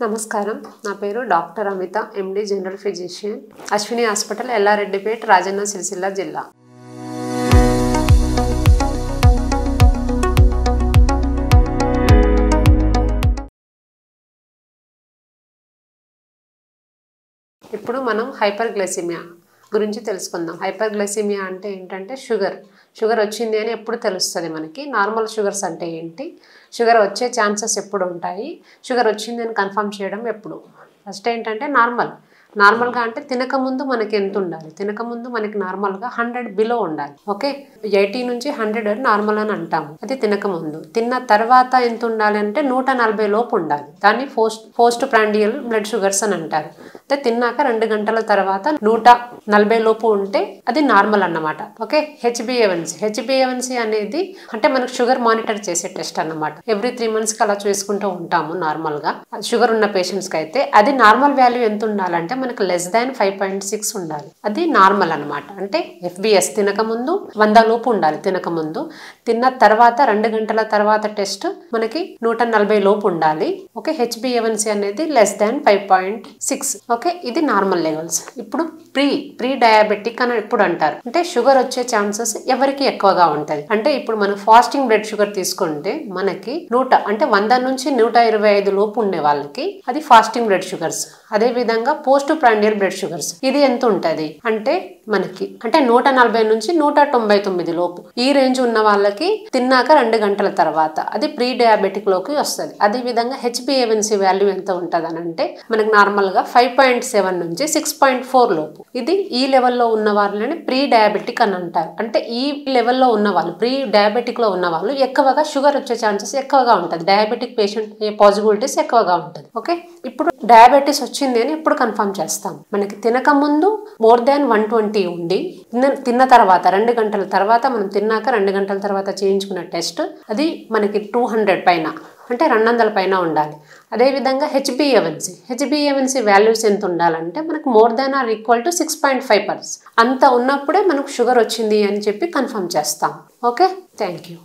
నమస్కారం నా పేరు doctor Amita MD general physician Ashwini hospital Yellareddypet Rajanna Sircilla జిల్లా ఇప్పుడు మనం హైపర్గ్లైసిమియా గురించి తెలుసుకుందాం హైపర్గ్లైసిమియా అంటే ఏంటంటే షుగర్ వచ్చింది అని ఎప్పుడు తెలుస్తుంది మనకి నార్మల్ షుగర్స్ అంటే ఏంటి షుగర్ వచ్చే ఛాన్సెస్ ఎప్పుడు ఉంటాయి షుగర్ వచ్చింది అని కన్ఫర్మ్ చేయడం ఎప్పుడు ఫస్ట్ ఏంటంటే నార్మల్గా అంటే తినకముందు మనకి ఎంత ఉండాలి తినకముందు మనకి నార్మల్గా 100 బిలో ఉండాలి ఓకే 80 నుంచి 100 నార్మల్ అని అంటాము అది తినకముందు తిన్న తర్వాత ఎంత ఉండాలి అంటే 140 లోపు ఉండాలి దాన్ని పోస్ట్ ప్రాండియల్ బ్లడ్ షుగర్స్ అని అంటారు అంటే తిన్నాక 2 గంటల తర్వాత 140 లోపు ఉంటే అది నార్మల్ అన్నమాట ఓకే హెచ్బిఏవన్సీ అనేది అంటే మనకు షుగర్ మానిటర్ చేసే టెస్ట్ అన్నమాట ఎవ్రీ 3 months కి అలా చేసుకుంటూ ఉంటాము నార్మల్గా షుగర్ ఉన్న పేషెంట్స్కి అయితే అది నార్మల్ వాల్యూ ఎంత ఉండాలంటే మనకు లెస్ దాన్ 5.6 ఉండాలి అది నార్మల్ అన్నమాట అంటే ఎఫ్బిఎస్ తినకముందు 100 లోపు ఉండాలి తినకముందు తిన్న తర్వాత 2 గంటల తర్వాత టెస్ట్ మనకి 140 లోపు ఉండాలి ఓకే హెచ్బిఏవన్సీ అనేది లెస్ దాన్ 5.6 ఓకే ఇది నార్మల్ లెవెల్స్ ఇప్పుడు ప్రీ డయాబెటిక్ అని ఎప్పుడు అంటారు అంటే షుగర్ వచ్చే ఛాన్సెస్ ఎవరికి ఎక్కువగా ఉంటది అంటే ఇప్పుడు మనం ఫాస్టింగ్ బ్లడ్ షుగర్ తీసుకుంటే మనకి 100 నుంచి 125 లోపు ఉండే వాళ్ళకి అది ఫాస్టింగ్ బ్లడ్ షుగర్స్ అదే విధంగా పోస్ట్ ప్రాండియల్ బ్లడ్ షుగర్స్ ఇది ఎంత ఉంటది అంటే మనకి అంటే 140 నుంచి 199 లోపు ఈ రేంజ్ ఉన్న వాళ్ళకి తిన్నాక 2 గంటల తర్వాత అది ప్రీ డయాబెటిక్ లోకి వస్తుంది అదే విధంగా హెచ్బిఏవన్సీ వాల్యూ ఎంత ఉంటది అని అంటే మనకి నార్మల్ గా 5.7 నుంచి 6.4 లోపు ఇది ఈ లెవెల్లో ఉన్న వాళ్ళని ప్రీ డయాబెటిక్ అని అంటారు అంటే ఈ లెవెల్లో ఉన్న వాళ్ళు ప్రీ డయాబెటిక్ లో ఉన్న వాళ్ళు ఎక్కువగా షుగర్ వచ్చే ఛాన్సెస్ ఎక్కువగా ఉంటుంది డయాబెటిక్ పేషెంట్ పాజిబిలిటీస్ ఎక్కువగా ఉంటుంది ఓకే ఇప్పుడు డయాబెటీస్ వచ్చింది అని ఎప్పుడు కన్ఫర్మ్ చేస్తాం మనకి తినక ముందు మోర్ దాన్ 120 ఉండి తిన్న తర్వాత 2 గంటల తర్వాత మనం తిన్నాక 2 గంటల తర్వాత చేయించుకున్న టెస్ట్ అది మనకి 200 పైన అంటే 200 పైన ఉండాలి అదేవిధంగా హెచ్బిఏవన్సీ వాల్యూస్ ఎంత ఉండాలంటే మనకు more than or equal to 6.5% అంత ఉన్నప్పుడే మనకు షుగర్ వచ్చింది అని చెప్పి కన్ఫర్మ్ చేస్తాం ఓకే థ్యాంక్ యూ